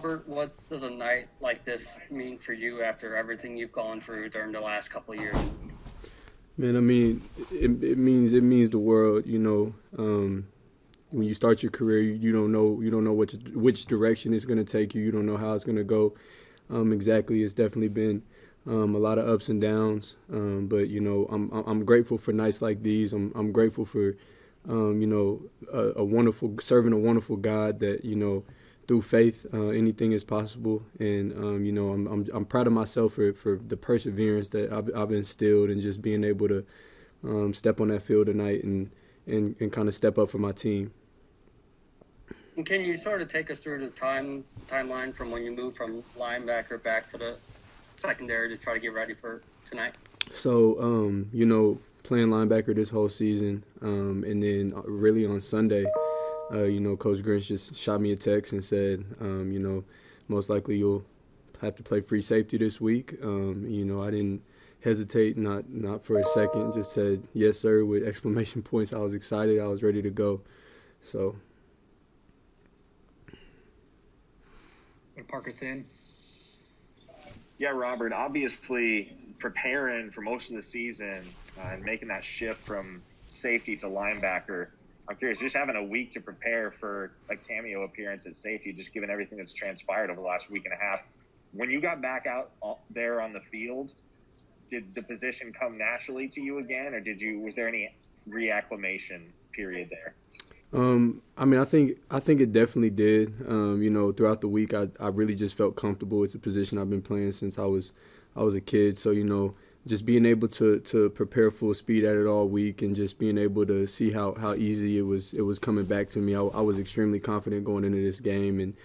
Robert, what does a night like this mean for you after everything you've gone through during the last couple of years? Man, I mean, it means the world. When you start your career, you don't know which direction it's gonna take you. You don't know how it's gonna go. Exactly, it's definitely been a lot of ups and downs. But I'm grateful for nights like these. I'm grateful for a wonderful serving a wonderful God that through faith anything is possible. And I'm proud of myself for the perseverance that I've instilled and just being able to step on that field tonight and kind of step up for my team. And can you sort of take us through the timeline from when you moved from linebacker back to the secondary to try to get ready for tonight? So, playing linebacker this whole season, and then really on Sunday, Coach Grinch just shot me a text and said, most likely you'll have to play free safety this week. I didn't hesitate, not for a second, just said yes, sir, with exclamation points. I was excited. I was ready to go. So. Parker's in. Yeah, Robert, obviously preparing for most of the season and making that shift from safety to linebacker, I'm curious, just having a week to prepare for a cameo appearance at safety, just given everything that's transpired over the last week and a half. When you got back out there on the field, did the position come naturally to you again, or was there any reacclimation period there? I think it definitely did. Throughout the week, I really just felt comfortable. It's a position I've been playing since I was a kid. So just being able to prepare full speed at it all week and just being able to see how easy it was coming back to me. I was extremely confident going into this game, and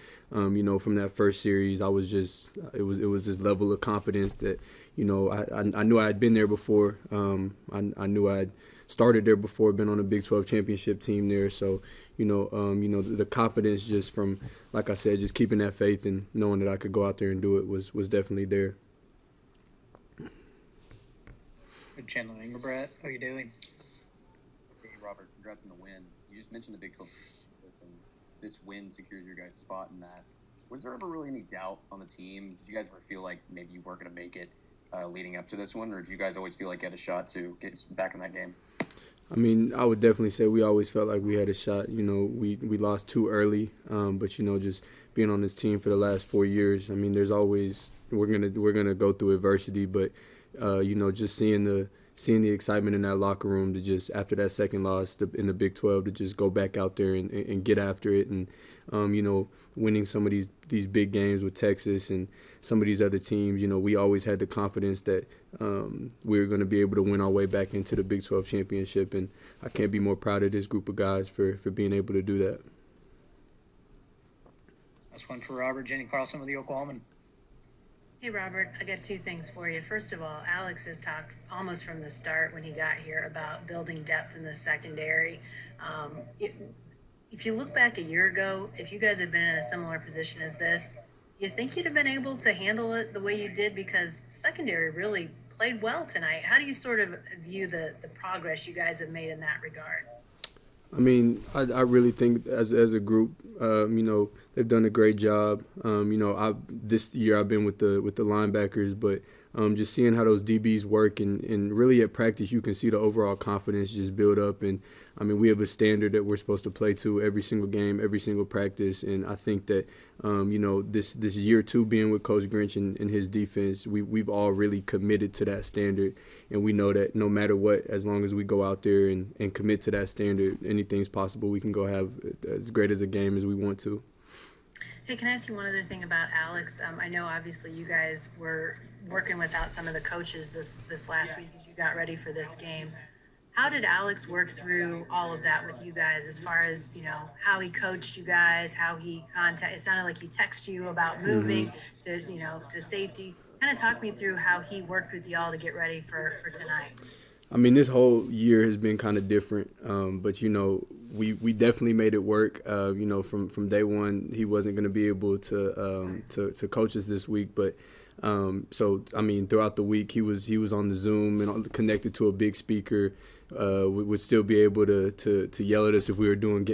from that first series, I was just it was this level of confidence that I knew I had been there before. I knew I had started there before, been on a Big 12 championship team there. So, the confidence just from, like I said, just keeping that faith and knowing that I could go out there and do it was definitely there. Chandler Ingerbrat, how are you doing? Hey, Robert, congrats on the win. You just mentioned the Big 12, and this win secured your guys' spot in that. Was there ever really any doubt on the team? Did you guys ever feel like maybe you weren't going to make it leading up to this one, or did you guys always feel like you had a shot to get back in that game? I mean, I would definitely say we always felt like we had a shot. We lost too early, but just being on this team for the last 4 years, I mean, there's always we're gonna go through adversity, but just seeing the excitement in that locker room to just after that second loss in the Big 12 to just go back out there and get after it, and winning some of these big games with Texas and some of these other teams. We always had the confidence that we were going to be able to win our way back into the Big 12 championship, and I can't be more proud of this group of guys for being able to do that. That's one for Robert. Jenny Carlson with the Oklahoman. Hey, Robert, I got two things for you. First of all, Alex has talked almost from the start when he got here about building depth in the secondary. If you look back a year ago, if you guys had been in a similar position as this, you think you'd have been able to handle it the way you did, because secondary really played well tonight. How do you sort of view the progress you guys have made in that regard? I mean, I really think as a group, they've done a great job. This year I've been with the linebackers, but just seeing how those DBs work and really at practice you can see the overall confidence just build up. And I mean, we have a standard that we're supposed to play to every single game, every single practice. And I think that this year two being with Coach Grinch and his defense, we've all really committed to that standard. And we know that no matter what, as long as we go out there and commit to that standard, anything's possible. We can go have as great as a game as we want to. Hey, can I ask you one other thing about Alex? I know obviously you guys were working without some of the coaches this last week as you got ready for this game. How did Alex work through all of that with you guys, as far as, how he coached you guys, how he it sounded like he texted you about moving to safety. Kind of talk me through how he worked with y'all to get ready for tonight. I mean, this whole year has been kind of different, but we definitely made it work. From day one, he wasn't going to be able to coach us this week, but So I mean, throughout the week, he was on the Zoom and connected to a big speaker. Would still be able to yell at us if we were doing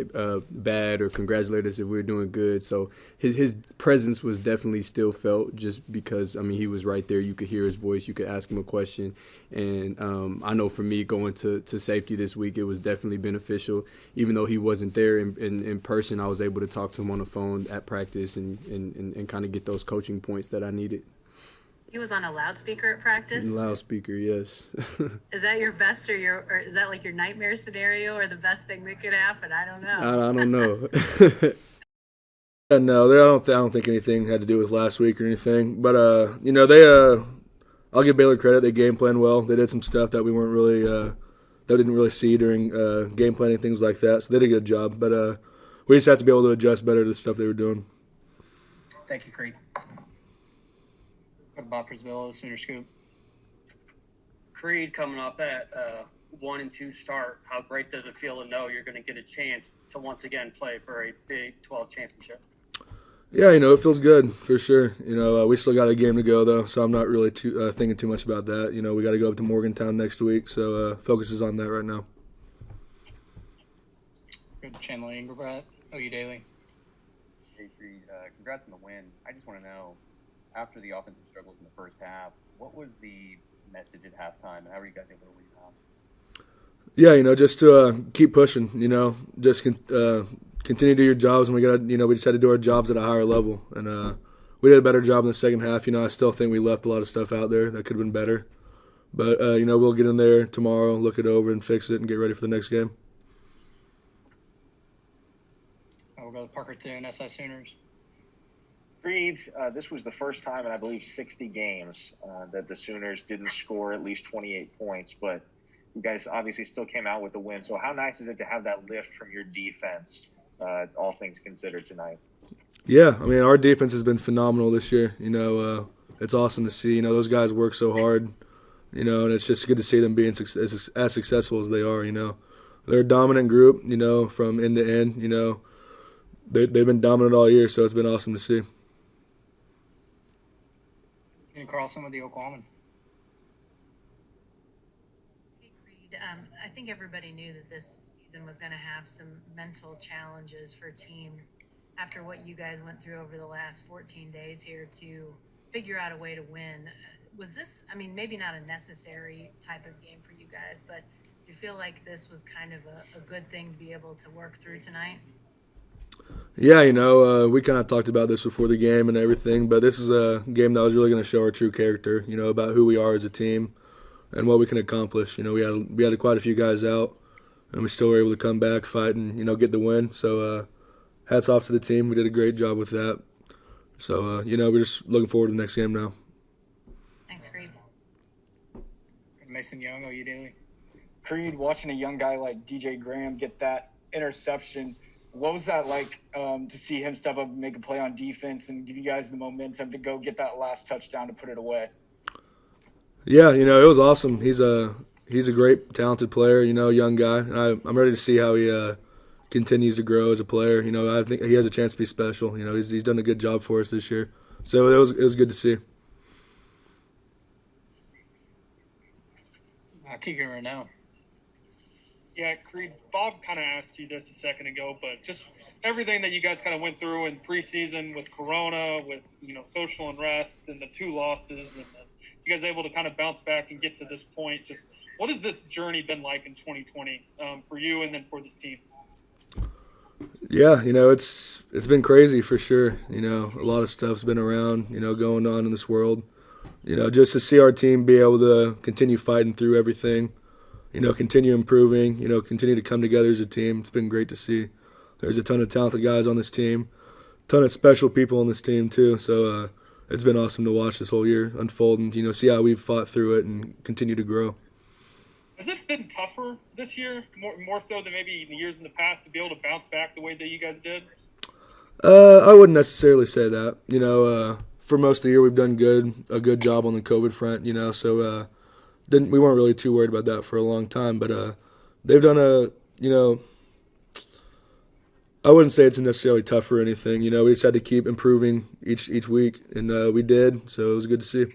bad or congratulate us if we were doing good. So his presence was definitely still felt, just because, I mean, he was right there. You could hear his voice. You could ask him a question. And I know for me, going to safety this week, it was definitely beneficial. Even though he wasn't there in person, I was able to talk to him on the phone at practice and kind of get those coaching points that I needed. He was on a loudspeaker at practice. Loudspeaker, yes. Is that your best or is that like your nightmare scenario or the best thing that could happen? I don't know. I don't know. No, I don't think anything had to do with last week or anything. But I'll give Baylor credit. They game planned well. They did some stuff that we weren't really that we didn't really see during game planning, things like that. So they did a good job. But we just have to be able to adjust better to the stuff they were doing. Thank you, Creed. Go to Boppersville, the Sooner Scoop. Creed, coming off that 1-2 start, how great does it feel to know you're going to get a chance to once again play for a Big 12 championship? Yeah, it feels good for sure. We still got a game to go though, so I'm not really thinking too much about that. We got to go up to Morgantown next week, so focus is on that right now. Good Chandler Ingerbrat, OU Daily. Hey, Creed, congrats on the win. I just want to know, after the offensive struggles in the first half, what was the message at halftime, and how were you guys able to rebound? Yeah, just to keep pushing. Just continue to do your jobs, and we just had to do our jobs at a higher level, and we did a better job in the second half. I still think we left a lot of stuff out there that could have been better, but we'll get in there tomorrow, look it over, and fix it, and get ready for the next game. We'll go to Parker Thune, SI Sooners. Creed, this was the first time in, I believe, 60 games that the Sooners didn't score at least 28 points, but you guys obviously still came out with the win. So how nice is it to have that lift from your defense, all things considered, tonight? Yeah, I mean, our defense has been phenomenal this year. It's awesome to see. Those guys work so hard, and it's just good to see them being as successful as they are. They're a dominant group, from end to end. They've been dominant all year, so it's been awesome to see. Jenny Carlson with the Oklahoman. Hey, Creed, I think everybody knew that this season was going to have some mental challenges for teams after what you guys went through over the last 14 days here to figure out a way to win. Was this, maybe not a necessary type of game for you guys, but do you feel like this was kind of a good thing to be able to work through tonight? Yeah, we kind of talked about this before the game and everything, but this is a game that was really going to show our true character, about who we are as a team and what we can accomplish. We had quite a few guys out, and we still were able to come back, fight, and, get the win. So hats off to the team. We did a great job with that. So, we're just looking forward to the next game now. Thanks, Creed. Mason Young, OU Daily. Creed, watching a young guy like DJ Graham get that interception, what was that like to see him step up and make a play on defense and give you guys the momentum to go get that last touchdown to put it away? Yeah, it was awesome. He's a great, talented player, young guy. And I'm ready to see how he continues to grow as a player. I think he has a chance to be special. He's done a good job for us this year. So it was good to see. Keegan Renault. Yeah, Creed, Bob kind of asked you this a second ago, but just everything that you guys kind of went through in preseason with Corona, with, social unrest and the 2 losses, and you guys able to kind of bounce back and get to this point. Just what has this journey been like in 2020 for you and then for this team? Yeah, it's been crazy for sure. A lot of stuff's been around, going on in this world. Just to see our team be able to continue fighting through everything, continue improving, continue to come together as a team. It's been great to see. There's a ton of talented guys on this team, a ton of special people on this team too. So it's been awesome to watch this whole year unfold and, see how we've fought through it and continue to grow. Has it been tougher this year, more so than maybe the years in the past, to be able to bounce back the way that you guys did? I wouldn't necessarily say that. For most of the year we've done a good job on the COVID front, so we weren't really too worried about that for a long time. But they've done I wouldn't say it's necessarily tough or anything. You know, we just had to keep improving each week, and we did. So it was good to see.